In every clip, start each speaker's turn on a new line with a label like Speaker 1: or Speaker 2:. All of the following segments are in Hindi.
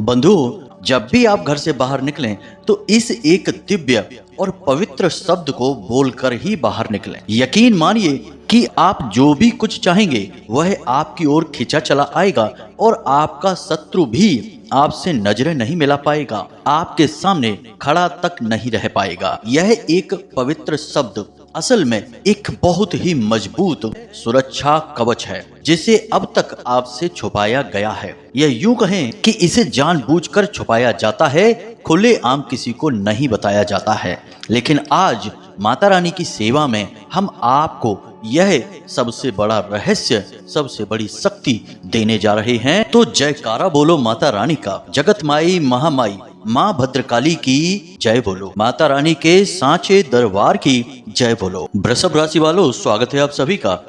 Speaker 1: बंधु, जब भी आप घर से बाहर निकलें तो इस एक दिव्य और पवित्र शब्द को बोलकर ही बाहर निकलें। यकीन मानिए कि आप जो भी कुछ चाहेंगे वह आपकी ओर खिंचा चला आएगा और आपका शत्रु भी आपसे नजरें नहीं मिला पाएगा, आपके सामने खड़ा तक नहीं रह पाएगा। यह एक पवित्र शब्द असल में एक बहुत ही मजबूत सुरक्षा कवच है जिसे अब तक आपसे छुपाया गया है। यह यूं कहें कि इसे जानबूझकर छुपाया जाता है, खुलेआम किसी को नहीं बताया जाता है। लेकिन आज माता रानी की सेवा में हम आपको यह सबसे बड़ा रहस्य, सबसे बड़ी शक्ति देने जा रहे हैं। तो जयकारा बोलो माता रानी का, जगत माई महामाई माँ भद्रकाली की जय बोलो, माता रानी के सांचे दरबार की जय बोलो। वृषभ राशि वालों, स्वागत है आप सभी का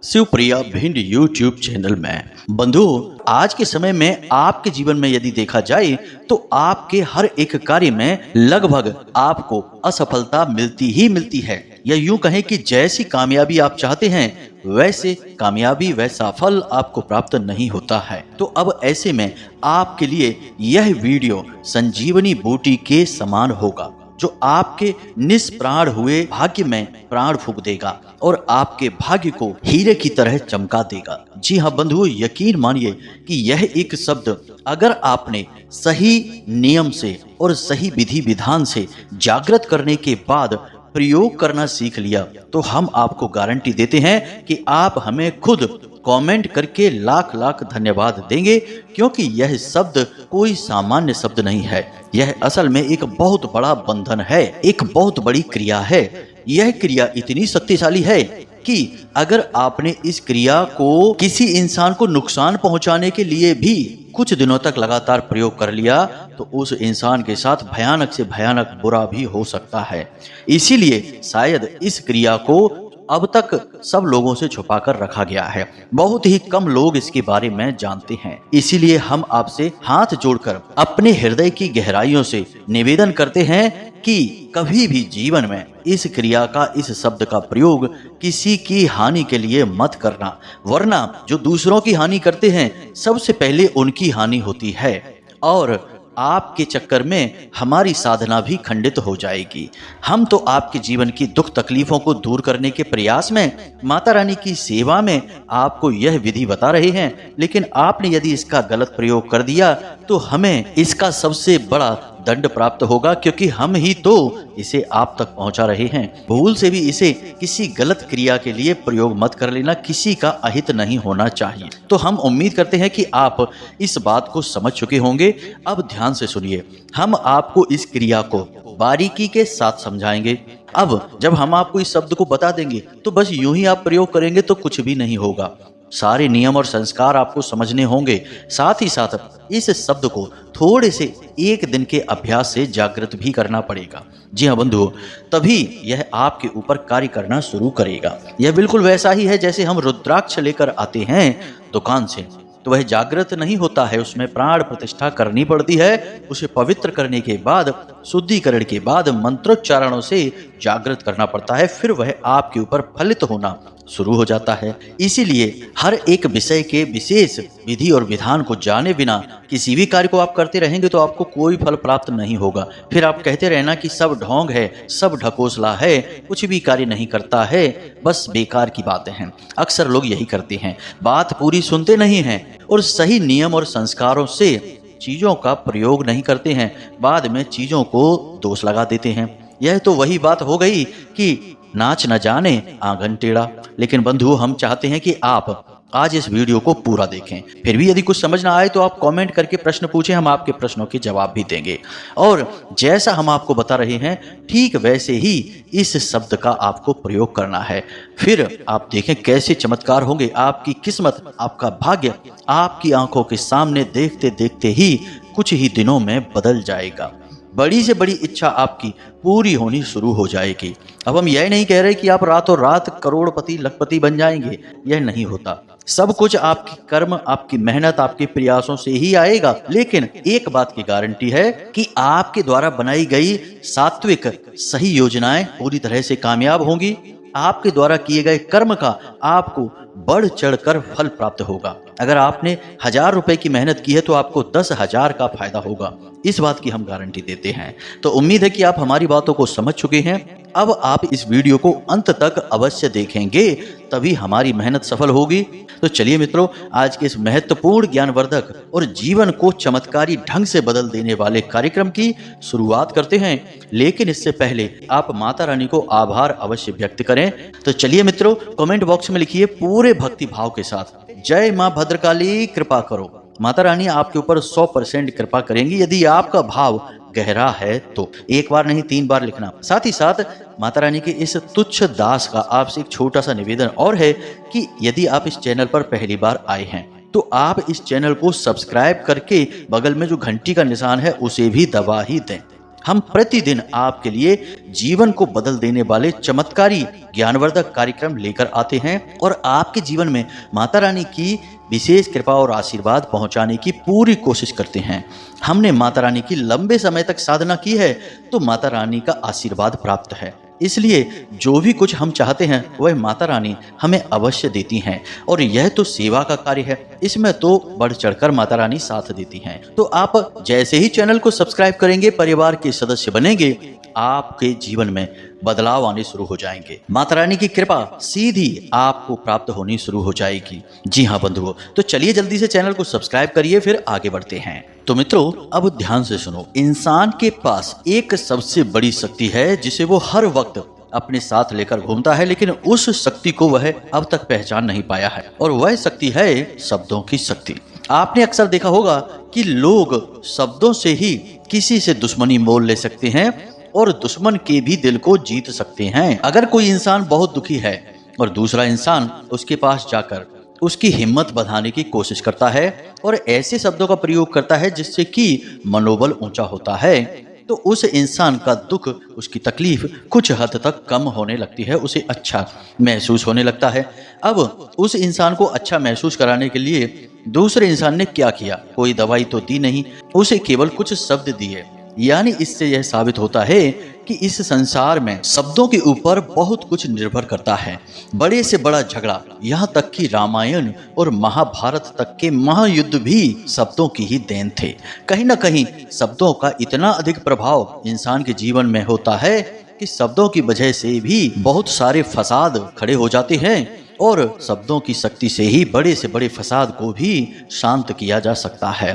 Speaker 1: शिवप्रिया भिंड यूट्यूब चैनल में। बंधु, आज के समय में आपके जीवन में यदि देखा जाए तो आपके हर एक कार्य में लगभग आपको असफलता मिलती ही मिलती है। या यूं कहें कि जैसी कामयाबी आप चाहते हैं वैसे कामयाबी, वैसा फल आपको प्राप्त नहीं होता है। तो अब ऐसे में आपके लिए यह वीडियो संजीवनी बूटी के समान होगा जो आपके निष्प्राण हुए भाग्य में प्राण फूंक देगा और आपके भाग्य को हीरे की तरह चमका देगा। जी हाँ बंधुओं, यकीन मानिए कि यह एक शब्द अगर आपने सही नियम से और सही विधि विधान से जागृत करने के बाद प्रयोग करना सीख लिया तो हम आपको गारंटी देते हैं कि आप हमें खुद कमेंट करके लाख लाख धन्यवाद देंगे, क्योंकि यह शब्द कोई सामान्य शब्द नहीं है। यह असल में एक बहुत बड़ा बंधन है, एक बहुत बड़ी क्रिया है। यह क्रिया इतनी शक्तिशाली है कि अगर आपने इस क्रिया को किसी इंसान को नुकसान पहुंचाने के लिए भी कुछ दिनों तक लगातार प्रयोग कर लिया तो उस इंसान के साथ भयानक से भयानक बुरा भी हो सकता है। इसीलिए शायद इस क्रिया को अब तक सब लोगों से छुपा कर रखा गया है। बहुत ही कम लोग इसके बारे में जानते हैं। इसीलिए हम आपसे हाथ जोड़कर अपने हृदय की गहराइयों से निवेदन करते हैं कि कभी भी जीवन में इस क्रिया का, इस शब्द का प्रयोग किसी की हानि के लिए मत करना, वरना जो दूसरों की हानि करते हैं सबसे पहले उनकी हानि होती है और आपके चक्कर में हमारी साधना भी खंडित हो जाएगी। हम तो आपके जीवन की दुख तकलीफों को दूर करने के प्रयास में, माता रानी की सेवा में आपको यह विधि बता रहे हैं, लेकिन आपने यदि इसका गलत प्रयोग कर दिया तो हमें इसका सबसे बड़ा दंड प्राप्त होगा, क्योंकि हम ही तो इसे आप तक पहुंचा रहे हैं। भूल से भी इसे किसी गलत क्रिया के लिए प्रयोग मत कर लेना, किसी का अहित नहीं होना चाहिए। तो हम उम्मीद करते हैं कि आप इस बात को समझ चुके होंगे। अब ध्यान से सुनिए, हम आपको इस क्रिया को बारीकी के साथ समझाएंगे। अब जब हम आपको इस शब्द को बता देंगे तो बस यूं ही आप प्रयोग करेंगे तो कुछ भी नहीं होगा। सारे नियम और संस्कार आपको समझने होंगे। साथ ही साथ इस शब्द को थोड़े से एक दिन के अभ्यास से जागृत भी करना पड़ेगा। जी हाँ बंधुओं, तभी यह आपके ऊपर कार्य करना शुरू करेगा। यह बिल्कुल वैसा ही है जैसे हम रुद्राक्ष लेकर आते हैं दुकान से, तो वह जागृत नहीं होता है, उसमें प्राण प्रतिष्ठा करनी पड़ती है। उसे पवित्र करने के बाद, शुद्धिकरण के बाद मंत्रोच्चारणों से जागृत करना पड़ता है, फिर वह आपके ऊपर फलित होना शुरू हो जाता है। इसीलिए हर एक विषय के विशेष विधि और विधान को जाने बिना किसी भी कार्य को आप करते रहेंगे तो आपको कोई फल प्राप्त नहीं होगा। फिर आप कहते रहना कि सब ढोंग है, सब ढकोसला है, कुछ भी कार्य नहीं करता है, बस बेकार की बातें हैं। अक्सर लोग यही करते हैं, बात पूरी सुनते नहीं हैं और सही नियम और संस्कारों से चीजों का प्रयोग नहीं करते हैं, बाद में चीजों को दोष लगा देते हैं। यह तो वही बात हो गई कि नाच न जाने आंगन टेढ़ा। लेकिन बंधु, हम चाहते हैं कि आप आज इस वीडियो को पूरा देखें। फिर भी यदि कुछ समझ ना आए तो आप कमेंट करके प्रश्न पूछें, हम आपके प्रश्नों के जवाब भी देंगे। और जैसा हम आपको बता रहे हैं ठीक वैसे ही इस शब्द का आपको प्रयोग करना है। फिर आप देखें कैसे चमत्कार होंगे। आपकी किस्मत, आपका भाग्य आपकी आंखों के सामने देखते देखते ही कुछ ही दिनों में बदल जाएगा। बड़ी से बड़ी इच्छा आपकी पूरी होनी शुरू हो जाएगी। अब हम यह नहीं कह रहे कि आप रातों रात करोड़पति लखपति बन जाएंगे, यह नहीं होता। सब कुछ आपकी कर्म, आपकी मेहनत, आपके प्रयासों से ही आएगा। लेकिन एक बात की गारंटी है कि आपके द्वारा बनाई गई सात्विक सही योजनाएं पूरी तरह से कामयाब होंगी आपके द्वारा किए गए कर्म का आपको बढ़ चढ़कर फल प्राप्त होगा। अगर आपने 1000 रुपए की मेहनत की है तो आपको 10,000 का फायदा होगा। इस बात की हम गारंटी देते हैं। तो उम्मीद है कि आप हमारी बातों को समझ चुके हैं। अब आप इस वीडियो को अंत तक अवश्य देखेंगे, तभी हमारी मेहनत सफल होगी। तो चलिए मित्रों, आज के इस महत्वपूर्ण ज्ञानवर्धक और जीवन को चमत्कारी ढंग से बदल देने वाले कार्यक्रम की शुरुआत करते हैं। लेकिन इससे पहले आप माता रानी को आभार अवश्य व्यक्त करें। तो चलिए मित्रों, कमेंट बॉक्स में लिखिए पूरे भक्ति भाव के साथ, जय मां भद्रकाली कृपा करो। माता रानी आपके ऊपर 100% कृपा करेंगी यदि आपका भाव गहरा है तो। एक बार नहीं 3 बार लिखना। साथ ही साथ माता रानी के इस तुच्छ दास का आपसे एक छोटा सा निवेदन और है कि यदि आप इस चैनल पर पहली बार आए हैं तो आप इस चैनल को सब्सक्राइब करके बगल में जो घंटी का निशान है उसे भी दबा ही दें। हम प्रतिदिन आपके लिए जीवन को बदल देने वाले चमत्कारी ज्ञानवर्धक कार्यक्रम लेकर आते हैं और आपके जीवन में माता रानी की विशेष कृपा और आशीर्वाद पहुंचाने की पूरी कोशिश करते हैं। हमने माता रानी की लंबे समय तक साधना की है तो माता रानी का आशीर्वाद प्राप्त है। इसलिए जो भी कुछ हम चाहते हैं वह माता रानी हमें अवश्य देती हैं और यह तो सेवा का कार्य है, इसमें तो बढ़ चढ़कर माता रानी साथ देती हैं। तो आप जैसे ही चैनल को सब्सक्राइब करेंगे, परिवार के सदस्य बनेंगे, आपके जीवन में बदलाव आने शुरू हो जाएंगे। माता रानी की कृपा सीधी आपको प्राप्त होनी शुरू हो जाएगी। जी हाँ बंधुओं, तो चलिए जल्दी से चैनल को सब्सक्राइब करिए, फिर आगे बढ़ते हैं। तो मित्रों, अब ध्यान से सुनो। इंसान के पास एक सबसे बड़ी शक्ति है जिसे वो हर वक्त अपने साथ लेकर घूमता है, लेकिन उस शक्ति को वह अब तक पहचान नहीं पाया है, और वह शक्ति है शब्दों की शक्ति। आपने अक्सर देखा होगा कि लोग शब्दों से ही किसी से दुश्मनी मोल ले सकते हैं और दुश्मन के भी दिल को जीत सकते हैं। अगर कोई इंसान बहुत दुखी है और दूसरा इंसान उसके पास जाकर उसकी हिम्मत बढ़ाने की कोशिश करता है और ऐसे शब्दों का प्रयोग करता है जिससे कि मनोबल ऊंचा होता है, तो उस इंसान का दुख, उसकी तकलीफ कुछ हद तक कम होने लगती है, उसे अच्छा महसूस होने लगता है। अब उस इंसान को अच्छा महसूस कराने के लिए दूसरे इंसान ने क्या किया? कोई दवाई तो दी नहीं, उसे केवल कुछ शब्द दिए। यानी इससे यह साबित होता है कि इस संसार में शब्दों के ऊपर बहुत कुछ निर्भर करता है। बड़े से बड़ा झगड़ा, यहाँ तक कि रामायण और महाभारत तक के महायुद्ध भी शब्दों की ही देन थे। कहीं न कहीं शब्दों का इतना अधिक प्रभाव इंसान के जीवन में होता है कि शब्दों की वजह से भी बहुत सारे फसाद खड़े हो जाते हैं और शब्दों की शक्ति से ही बड़े से बड़े फसाद को भी शांत किया जा सकता है।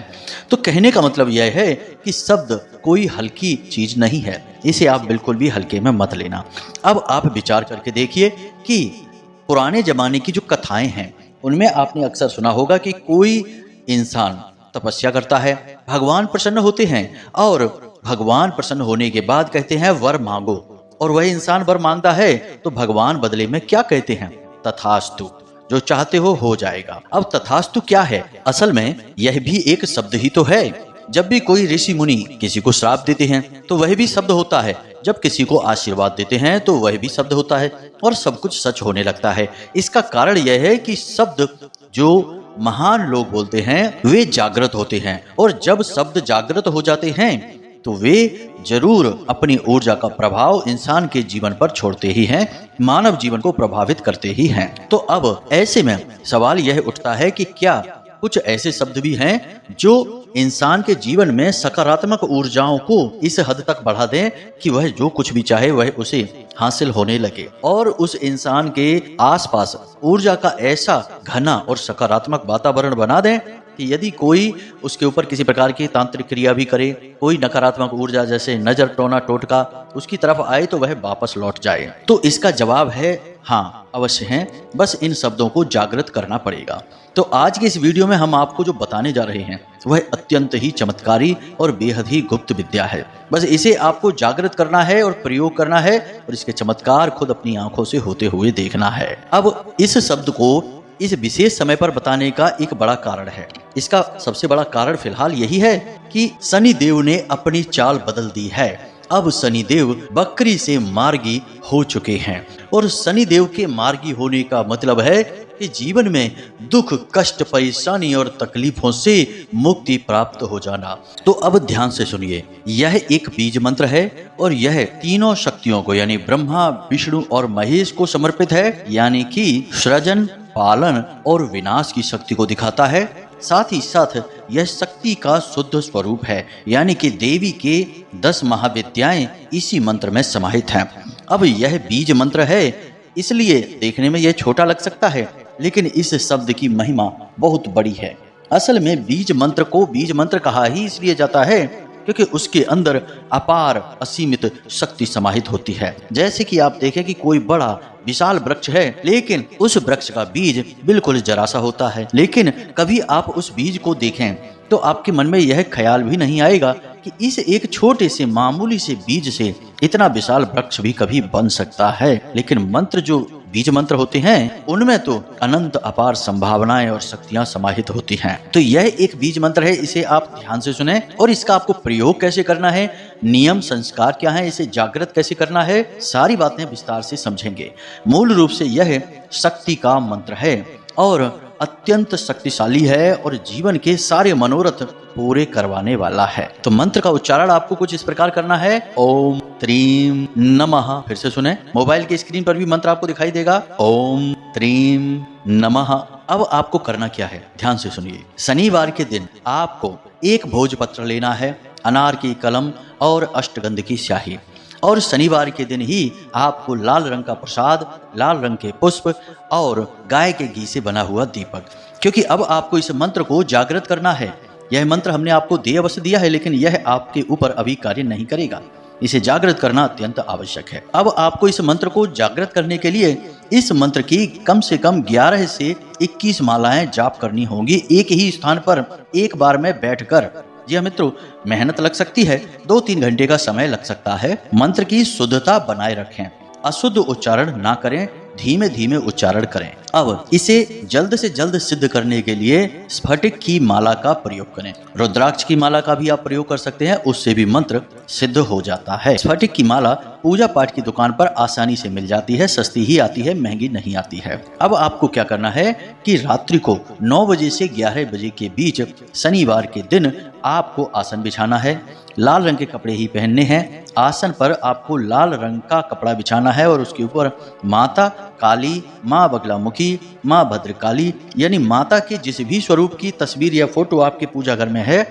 Speaker 1: तो कहने का मतलब यह है कि शब्द कोई हल्की चीज नहीं है, इसे आप बिल्कुल भी हल्के में मत लेना। अब आप विचार करके देखिए कि पुराने जमाने की जो कथाएं हैं उनमें आपने अक्सर सुना होगा कि कोई इंसान तपस्या करता है, भगवान प्रसन्न होते हैं और भगवान प्रसन्न होने के बाद कहते हैं वर मांगो, और वह इंसान वर मांगता है तो भगवान बदले में क्या कहते हैं? तथास्तु, जो चाहते हो जाएगा। अब तथास्तु क्या है? असल में यह भी एक शब्द ही तो है। जब भी कोई ऋषि मुनि किसी को श्राप देते हैं तो वह भी शब्द होता है, जब किसी को आशीर्वाद देते हैं तो वह भी शब्द होता है, और सब कुछ सच होने लगता है। इसका कारण यह है कि शब्द जो महान लोग बोलते हैं वे जागृत होते हैं, और जब शब्द जागृत हो जाते हैं तो वे जरूर अपनी ऊर्जा का प्रभाव इंसान के जीवन पर छोड़ते ही हैं, मानव जीवन को प्रभावित करते ही हैं। तो अब ऐसे में सवाल यह उठता है कि क्या कुछ ऐसे शब्द भी हैं जो इंसान के जीवन में सकारात्मक ऊर्जाओं को इस हद तक बढ़ा दें कि वह जो कुछ भी चाहे वह उसे हासिल होने लगे, और उस इंसान के आसपास ऊर्जा का ऐसा घना और सकारात्मक वातावरण बना दें कि यदि कोई उसके ऊपर किसी प्रकार की तांत्रिक क्रिया भी करे, कोई नकारात्मक ऊर्जा जैसे नजर, टोना, टोटका उसकी तरफ आए तो वह वापस लौट जाए। तो इसका जवाब है हाँ, अवश्य है, बस इन शब्दों को जागृत करना पड़ेगा। तो आज की इस वीडियो में हम आपको जो बताने जा रहे हैं वह अत्यंत ही चमत्कारी और बेहद ही गुप्त विद्या है। बस इसे आपको जागृत करना है और प्रयोग करना है, और इसके चमत्कार खुद अपनी आंखों से होते हुए देखना है। अब इस शब्द को इस विशेष समय पर बताने का एक बड़ा कारण है। इसका सबसे बड़ा कारण फिलहाल यही है कि शनिदेव ने अपनी चाल बदल दी है। अब शनिदेव बकरी से मार्गी हो चुके हैं, और शनिदेव के मार्गी होने का मतलब है कि जीवन में दुख, कष्ट, परेशानी और तकलीफों से मुक्ति प्राप्त हो जाना। तो अब ध्यान से सुनिए, यह एक बीज मंत्र है और यह तीनों शक्तियों को यानी ब्रह्मा, विष्णु और महेश को समर्पित है, यानी कि सृजन, पालन और विनाश की शक्ति को दिखाता है। साथ ही साथ यह शक्ति का शुद्ध स्वरूप है, यानी कि देवी के 10 महाविद्याएं इसी मंत्र में समाहित हैं। अब यह बीज मंत्र है, इसलिए देखने में यह छोटा लग सकता है, लेकिन इस शब्द की महिमा बहुत बड़ी है। असल में बीज मंत्र को बीज मंत्र कहा ही इसलिए जाता है क्योंकि उसके अंदर अपार असीमित शक्ति समाहित होती है। जैसे कि आप देखें कि कोई बड़ा विशाल वृक्ष है, लेकिन उस वृक्ष का बीज बिल्कुल जरा सा होता है, लेकिन कभी आप उस बीज को देखें तो आपके मन में यह ख्याल भी नहीं आएगा कि इस एक छोटे से मामूली से बीज से इतना विशाल वृक्ष भी कभी बन सकता है। लेकिन मंत्र जो बीज मंत्र होते हैं उनमें तो अनंत अपार संभावनाएं और शक्तियां समाहित होती हैं। तो यह एक बीज मंत्र है, इसे आप ध्यान से सुने। और इसका आपको प्रयोग कैसे करना है, नियम संस्कार क्या है, इसे जागृत कैसे करना है, सारी बातें विस्तार से समझेंगे। मूल रूप से यह शक्ति का मंत्र है और अत्यंत शक्तिशाली है और जीवन के सारे मनोरथ पूरे करवाने वाला है। तो मंत्र का उच्चारण आपको कुछ इस प्रकार करना है, ओम त्रीम नमः। फिर से सुने, मोबाइल की स्क्रीन पर भी मंत्र आपको दिखाई देगा, ओम त्रीम नमः। अब आपको करना क्या है, ध्यान से सुनिए। शनिवार के दिन आपको एक भोजपत्र लेना है, अनार की कलम और अष्टगंध की स्याही, और शनिवार के दिन ही आपको लाल रंग का प्रसाद, लाल रंग के पुष्प और गाय के घी से बना हुआ दीपक, क्योंकि अब आपको इस मंत्र को जागृत करना है। यह मंत्र हमने आपको दे अवश्य दिया है, लेकिन यह आपके ऊपर अभी कार्य नहीं करेगा, इसे जागृत करना अत्यंत आवश्यक है। अब आपको इस मंत्र को जागृत करने के लिए इस मंत्र की कम से कम 11 से 21 मालाएं जाप करनी होंगी, एक ही स्थान पर एक बार में बैठकर। जी हाँ मित्रों, मेहनत लग सकती है, 2-3 घंटे का समय लग सकता है। मंत्र की शुद्धता बनाए रखें, अशुद्ध उच्चारण ना करें, धीमे धीमे उच्चारण करें। अब इसे जल्द से जल्द सिद्ध करने के लिए स्फटिक की माला का प्रयोग करें। रुद्राक्ष की माला का भी आप प्रयोग कर सकते हैं, उससे भी मंत्र सिद्ध हो जाता है। स्फटिक की माला पूजा पाठ की दुकान पर आसानी से मिल जाती है, सस्ती ही आती है, महंगी नहीं आती है। अब आपको क्या करना है कि रात्रि को 9 बजे से 11 बजे के बीच शनिवार के दिन आपको आसन बिछाना है, लाल रंग के कपड़े ही पहनने हैं। आसन पर आपको लाल रंग का कपड़ा बिछाना है और उसके ऊपर माता काली, माँ बगलामुखी, माँ भद्रकाली यानी माता के जिस भी स्वरूप की तस्वीर या फोटो आपके पूजा घर में है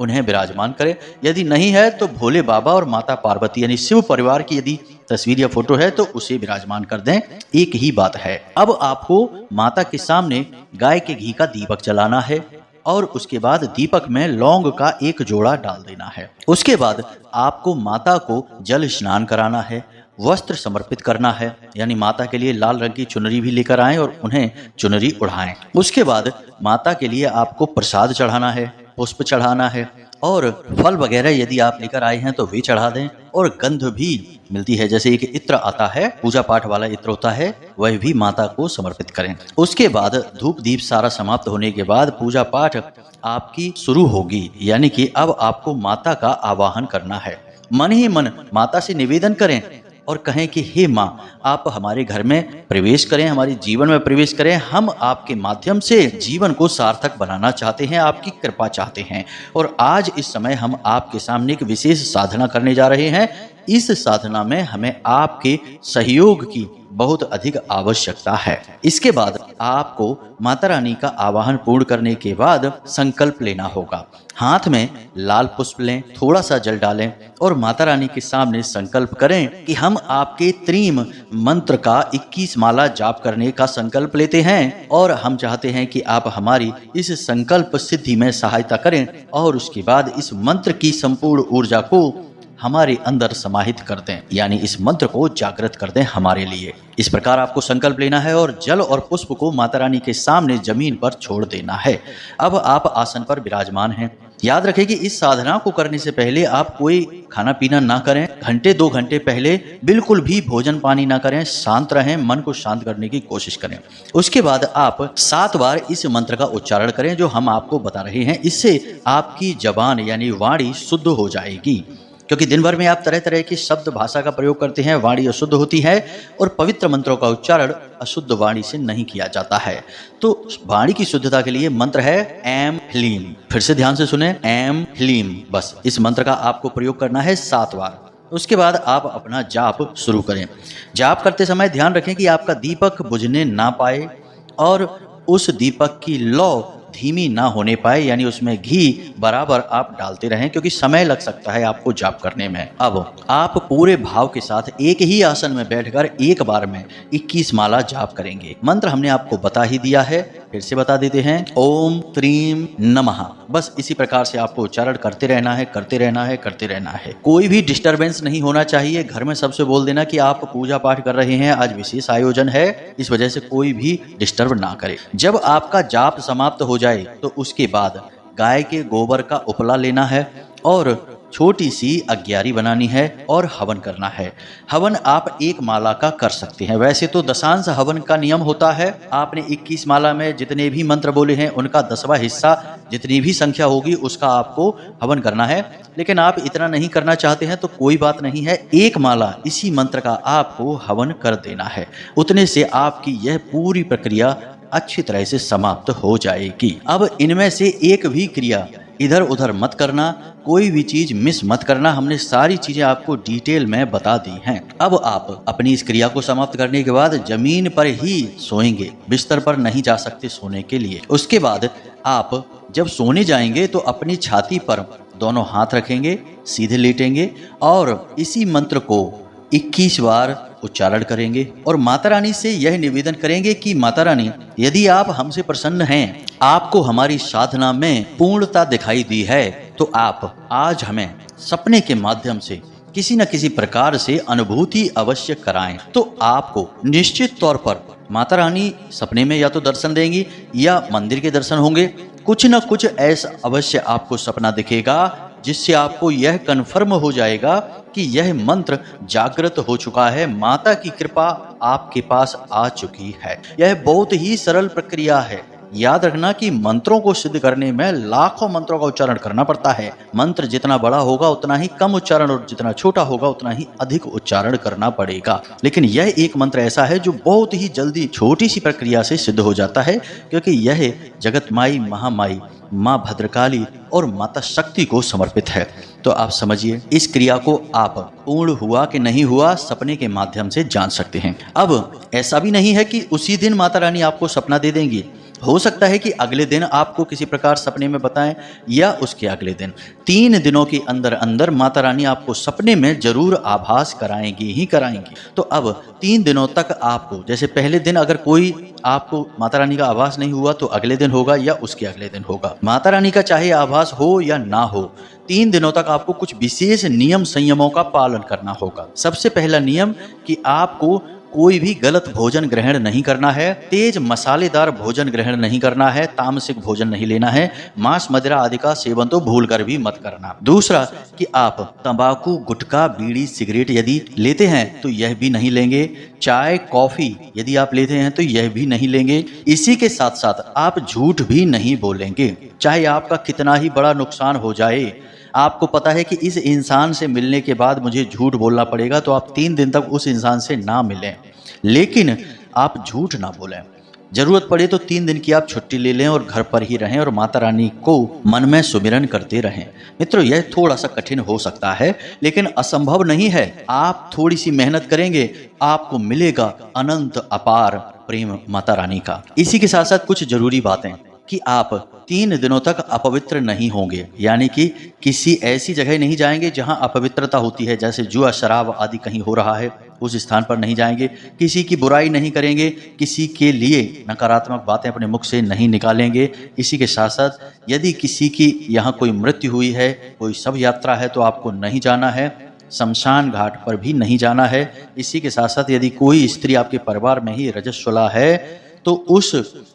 Speaker 1: उन्हें विराजमान करें। यदि नहीं है तो भोले बाबा और माता पार्वती यानी शिव परिवार की यदि तस्वीर या फोटो है तो उसे विराजमान कर दें, एक ही बात है। अब आपको माता के सामने गाय के घी का दीपक जलाना है और उसके बाद दीपक में लौंग का एक जोड़ा डाल देना है। उसके बाद आपको माता को जल स्नान कराना है, वस्त्र समर्पित करना है, यानी माता के लिए लाल रंग की चुनरी भी लेकर आएं और उन्हें चुनरी उड़ाएं। उसके बाद माता के लिए आपको प्रसाद चढ़ाना है, पुष्प चढ़ाना है और फल वगैरह यदि आप लेकर आए हैं तो वे चढ़ा दें। और गंध भी मिलती है, जैसे एक इत्र आता है, पूजा पाठ वाला इत्र होता है, वह भी माता को समर्पित करें। उसके बाद धूप दीप सारा समाप्त होने के बाद पूजा पाठ आपकी शुरू होगी, यानी कि अब आपको माता का आवाहन करना है। मन ही मन माता से निवेदन करें और कहें कि हे माँ, आप हमारे घर में प्रवेश करें, हमारे जीवन में प्रवेश करें। हम आपके माध्यम से जीवन को सार्थक बनाना चाहते हैं, आपकी कृपा चाहते हैं। और आज इस समय हम आपके सामने एक विशेष साधना करने जा रहे हैं। इस साधना में हमें आपके सहयोग की बहुत अधिक आवश्यकता है। इसके बाद आपको माता रानी का आवाहन पूर्ण करने के बाद संकल्प लेना होगा। हाथ में लाल पुष्प लें, थोड़ा सा जल डालें और माता रानी के सामने संकल्प करें कि हम आपके त्रीम मंत्र का 21 माला जाप करने का संकल्प लेते हैं और हम चाहते हैं कि आप हमारी इस संकल्प सिद्धि में सहायता करें और उसके बाद इस मंत्र की संपूर्ण ऊर्जा को हमारे अंदर समाहित कर दें, यानी इस मंत्र को जागृत कर दें हमारे लिए। इस प्रकार आपको संकल्प लेना है और जल और पुष्प को माता रानी के सामने जमीन पर छोड़ देना है। अब आप आसन पर विराजमान हैं। याद रखें कि इस साधना को करने से पहले आप कोई खाना पीना ना करें। 1-2 घंटे पहले बिल्कुल भी भोजन पानी ना करें, शांत रहें, मन को शांत करने की कोशिश करें। उसके बाद आप 7 बार इस मंत्र का उच्चारण करें जो हम आपको बता रहे हैं। इससे आपकी जबान यानी वाणी शुद्ध हो जाएगी, क्योंकि दिन भर में आप तरह तरह की शब्द भाषा का प्रयोग करते हैं, वाणी अशुद्ध होती है और पवित्र मंत्रों का उच्चारण अशुद्ध वाणी से नहीं किया जाता है। तो वाणी की शुद्धता के लिए मंत्र है एम ह्लीम। फिर से ध्यान से सुने, एम ह्लीम। बस इस मंत्र का आपको प्रयोग करना है 7 बार। उसके बाद आप अपना जाप शुरू करें। जाप करते समय ध्यान रखें कि आपका दीपक बुझने ना पाए और उस दीपक की लौ धीमी ना होने पाए, यानी उसमें घी बराबर आप डालते रहें, क्योंकि समय लग सकता है आपको जाप करने में। अब आप पूरे भाव के साथ एक ही आसन में बैठकर एक बार में 21 माला जाप करेंगे। मंत्र हमने आपको बता ही दिया है, फिर से बता देते हैं, ओम त्रीम नमः। बस इसी प्रकार से आपको उच्चारण करते रहना है, करते रहना है, करते रहना है। कोई भी डिस्टरबेंस नहीं होना चाहिए। घर में सबसे बोल देना कि आप पूजा पाठ कर रहे हैं, आज विशेष आयोजन है, इस वजह से कोई भी डिस्टर्ब ना करे। जब आपका जाप समाप्त हो जाए तो उसके बाद गाय के गोबर का उपला लेना है और छोटी सी अग्यारी बनानी है और हवन करना है। हवन आप 1 माला का कर सकते हैं। वैसे तो दशांश हवन का नियम होता है। आपने 21 माला में जितने भी मंत्र बोले हैं उनका 10वां हिस्सा, जितनी भी संख्या होगी उसका आपको हवन करना है। लेकिन आप इतना नहीं करना चाहते हैं तो कोई बात नहीं है, 1 माला इसी मंत्र का आपको हवन कर देना है। उतने से आपकी यह पूरी प्रक्रिया अच्छी तरह से समाप्त हो जाएगी। अब इनमें से एक भी क्रिया इधर उधर मत करना, कोई भी चीज मिस मत करना। हमने सारी चीजें आपको डिटेल में बता दी हैं। अब आप अपनी इस क्रिया को समाप्त करने के बाद जमीन पर ही सोएंगे, बिस्तर पर नहीं जा सकते सोने के लिए। उसके बाद आप जब सोने जाएंगे तो अपनी छाती पर दोनों हाथ रखेंगे, सीधे लेटेंगे और इसी मंत्र को 21 बार उच्चारण करेंगे और माता रानी से यह निवेदन करेंगे कि माता रानी, यदि आप हमसे प्रसन्न हैं, आपको हमारी साधना में पूर्णता दिखाई दी है, तो आप आज हमें सपने के माध्यम से किसी न किसी प्रकार से अनुभूति अवश्य कराएं। तो आपको निश्चित तौर पर माता रानी सपने में या तो दर्शन देंगी या मंदिर के दर्शन होंगे। कुछ न कुछ ऐसा अवश्य आपको सपना दिखेगा जिससे आपको यह कन्फर्म हो जाएगा कि यह मंत्र जागृत हो चुका है, माता की कृपा आपके पास आ चुकी है। यह बहुत ही सरल प्रक्रिया है। याद रखना कि मंत्रों को सिद्ध करने में लाखों मंत्रों का उच्चारण करना पड़ता है। मंत्र जितना बड़ा होगा उतना ही कम उच्चारण और जितना छोटा होगा उतना ही अधिक उच्चारण करना पड़ेगा। लेकिन यह एक मंत्र ऐसा है जो बहुत ही जल्दी छोटी सी प्रक्रिया से सिद्ध हो जाता है, क्योंकि यह जगत माई, महामाई, माँ भद्रकाली और माता शक्ति को समर्पित है। तो आप समझिए, इस क्रिया को आप पूर्ण हुआ कि नहीं हुआ सपने के माध्यम से जान सकते हैं। अब ऐसा भी नहीं है कि उसी दिन माता रानी आपको सपना दे देंगी। हो सकता है कि अगले दिन आपको किसी प्रकार सपने में बताएं या उसके अगले दिन। 3 दिनों के अंदर अंदर माता रानी आपको सपने में जरूर आभास कराएंगी ही कराएंगी। तो अब 3 दिनों तक आपको, जैसे पहले दिन अगर कोई आपको माता रानी का आभास नहीं हुआ तो अगले दिन होगा या उसके अगले दिन होगा। माता रानी का चाहे आभास हो या ना हो, 3 दिनों तक आपको कुछ विशेष नियम संयमों का पालन करना होगा। सबसे पहला नियम कि आपको कोई भी गलत भोजन ग्रहण नहीं करना है, तेज मसालेदार भोजन ग्रहण नहीं करना है, तामसिक भोजन नहीं लेना है, मांस मदिरा आदि का सेवन तो भूलकर भी मत करना। दूसरा कि आप तंबाकू, गुटखा, बीड़ी, सिगरेट यदि लेते हैं तो यह भी नहीं लेंगे। चाय, कॉफी यदि आप लेते हैं तो यह भी नहीं लेंगे। इसी के साथ साथ आप झूठ भी नहीं बोलेंगे, चाहे आपका कितना ही बड़ा नुकसान हो जाए। आपको पता है कि इस इंसान से मिलने के बाद मुझे झूठ बोलना पड़ेगा, तो आप 3 दिन तक उस इंसान से ना मिलें, लेकिन आप झूठ ना बोलें। जरूरत पड़े तो 3 दिन की आप छुट्टी ले लें और घर पर ही रहें और माता रानी को मन में सुमिरन करते रहें। मित्रों, यह थोड़ा सा कठिन हो सकता है लेकिन असंभव नहीं है। आप थोड़ी सी मेहनत करेंगे, आपको मिलेगा अनंत अपार प्रेम माता रानी का। इसी के साथ साथ कुछ जरूरी बातें कि आप 3 दिनों तक अपवित्र नहीं होंगे, यानी कि किसी ऐसी जगह नहीं जाएंगे जहां अपवित्रता होती है, जैसे जुआ, शराब आदि कहीं हो रहा है, उस स्थान पर नहीं जाएंगे। किसी की बुराई नहीं करेंगे, किसी के लिए नकारात्मक बातें अपने मुख से नहीं निकालेंगे। इसी के साथ साथ यदि किसी की यहाँ कोई मृत्यु हुई है, कोई शव यात्रा है, तो आपको नहीं जाना है। शमशान घाट पर भी नहीं जाना है। इसी के साथ साथ यदि कोई स्त्री आपके परिवार में ही रजस्वला है तो उस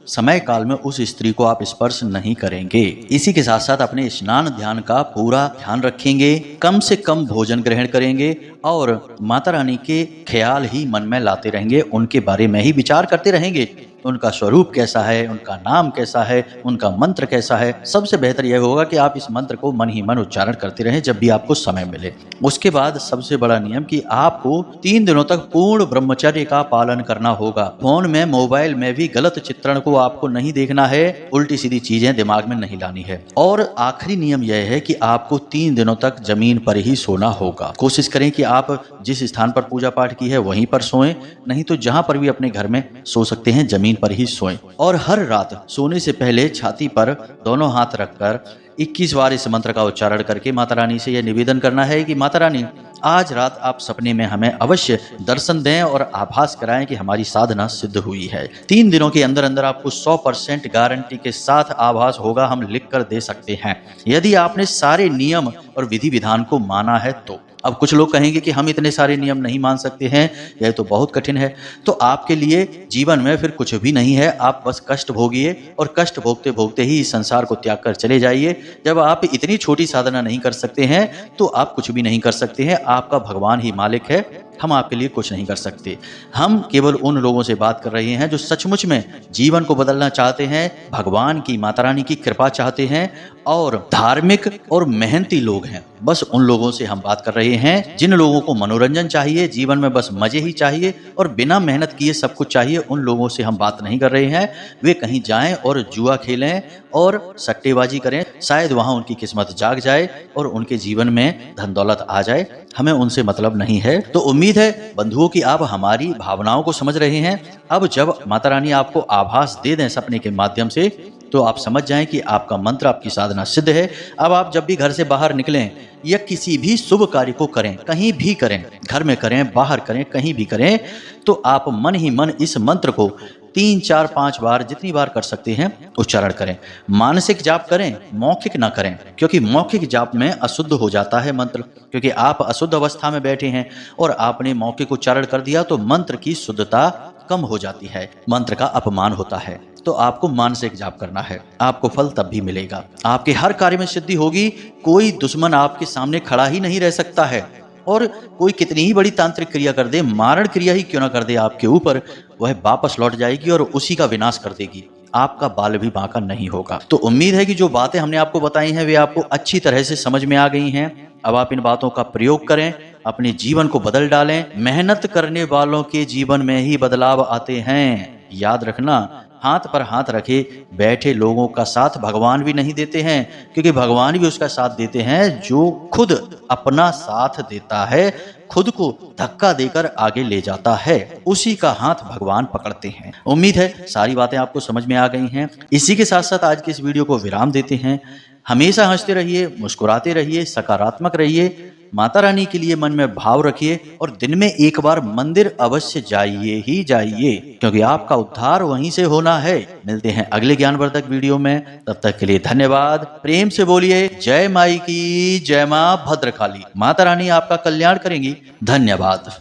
Speaker 1: समय काल में उस स्त्री को आप स्पर्श नहीं करेंगे। इसी के साथ साथ अपने स्नान ध्यान का पूरा ध्यान रखेंगे, कम से कम भोजन ग्रहण करेंगे और माता रानी के ख्याल ही मन में लाते रहेंगे, उनके बारे में ही विचार करते रहेंगे। उनका स्वरूप कैसा है, उनका नाम कैसा है, उनका मंत्र कैसा है। सबसे बेहतर यह होगा कि आप इस मंत्र को मन ही मन उच्चारण करते रहें जब भी आपको समय मिले। उसके बाद सबसे बड़ा नियम कि आपको 3 दिनों तक पूर्ण ब्रह्मचर्य का पालन करना होगा। फोन में, मोबाइल में भी गलत चित्रण को आपको नहीं देखना है, उल्टी सीधी चीजें दिमाग में नहीं लानी है। और आखिरी नियम यह है कि आपको 3 दिनों तक जमीन पर ही सोना होगा। कोशिश करें कि आप जिस स्थान पर पूजा पाठ की है वहीं पर सोएं, नहीं तो जहां पर भी अपने घर में सो सकते हैं जमीन पर ही सोएं। और हर रात सोने से पहले छाती पर दोनों हाथ रखकर 21 बार इस मंत्र का उच्चारण करके माता रानी से यह निवेदन करना है कि माता रानी, आज रात आप सपने में हमें अवश्य दर्शन दें और आभास कराएं कि हमारी साधना सिद्ध हुई है। 3 दिनों के अंदर अंदर आपको 100% गारंटी के साथ आभास होगा, हम लिख कर दे सकते हैं, यदि आपने सारे नियम और विधि विधान को माना है तो। अब कुछ लोग कहेंगे कि हम इतने सारे नियम नहीं मान सकते हैं, यह तो बहुत कठिन है। तो आपके लिए जीवन में फिर कुछ भी नहीं है, आप बस कष्ट भोगिए और कष्ट भोगते भोगते ही इस संसार को त्याग कर चले जाइए। जब आप इतनी छोटी साधना नहीं कर सकते हैं तो आप कुछ भी नहीं कर सकते हैं, आपका भगवान ही मालिक है, हम आपके लिए कुछ नहीं कर सकते। हम केवल उन लोगों से बात कर रहे हैं जो सचमुच में जीवन को बदलना चाहते हैं, भगवान की, माता रानी की कृपा चाहते हैं और धार्मिक और मेहनती लोग हैं। बस उन लोगों से हम बात कर रहे हैं जिन लोगों को मनोरंजन चाहिए, जीवन में बस मजे ही चाहिए और बिना मेहनत किए सब कुछ चाहिए, उन लोगों से हम बात नहीं कर रहे हैं। वे कहीं जाएं और जुआ खेलें और सट्टेबाजी करें, शायद वहां उनकी किस्मत जाग जाए और उनके जीवन में धन दौलत आ जाए, हमें उनसे मतलब नहीं है। तो उम्मीद है बंधुओं कि आप हमारी भावनाओं को समझ रहे हैं। अब जब माता रानी आपको आभास दे दें सपने के माध्यम से, तो आप समझ जाएं कि आपका मंत्र, आपकी साधना सिद्ध है। अब आप जब भी घर से बाहर निकलें या किसी भी शुभ कार्य को करें, कहीं भी करें, घर में करें, बाहर करें, कहीं भी करें, तो आप मन ही मन इस मंत्र को 3, 4, 5 बार, जितनी बार कर सकते हैं उच्चारण करें। मानसिक जाप करें, मौखिक ना करें, क्योंकि मौखिक जाप में अशुद्ध हो जाता है मंत्र, क्योंकि आप अशुद्ध अवस्था में बैठे हैं और आपने मौखिक उच्चारण कर दिया तो मंत्र की शुद्धता कम हो जाती है, मंत्र का अपमान होता है। तो आपको मानसिक जाप करना है, आपको फल तब भी मिलेगा, आपके हर कार्य में सिद्धि होगी। कोई दुश्मन आपके सामने खड़ा ही नहीं रह सकता है, और कोई कितनी ही बड़ी तांत्रिक क्रिया कर दे, मारण क्रिया ही क्यों ना कर दे आपके ऊपर, वह वापस लौट जाएगी और उसी का विनाश कर देगी, आपका बाल भी बांका नहीं होगा। तो उम्मीद है कि जो बातें हमने आपको बताई हैं वे आपको अच्छी तरह से समझ में आ गई हैं। अब आप इन बातों का प्रयोग करें, अपने जीवन को बदल डालें। मेहनत करने वालों के जीवन में ही बदलाव आते हैं। याद रखना, हाथ पर हाथ रखे बैठे लोगों का साथ भगवान भी नहीं देते हैं, क्योंकि भगवान भी उसका साथ देते हैं जो खुद अपना साथ देता है, खुद को धक्का देकर आगे ले जाता है, उसी का हाथ भगवान पकड़ते हैं। उम्मीद है सारी बातें आपको समझ में आ गई हैं। इसी के साथ साथ आज के इस वीडियो को विराम देते हैं। हमेशा हंसते रहिए, मुस्कुराते रहिए, सकारात्मक रहिए, माता रानी के लिए मन में भाव रखिए और दिन में एक बार मंदिर अवश्य जाइए ही जाइए, क्योंकि आपका उद्धार वहीं से होना है। मिलते हैं अगले ज्ञानवर्धक वीडियो में, तब तक के लिए धन्यवाद। प्रेम से बोलिए जय माई की, जय मां भद्रकाली। माता रानी आपका कल्याण करेंगी। धन्यवाद।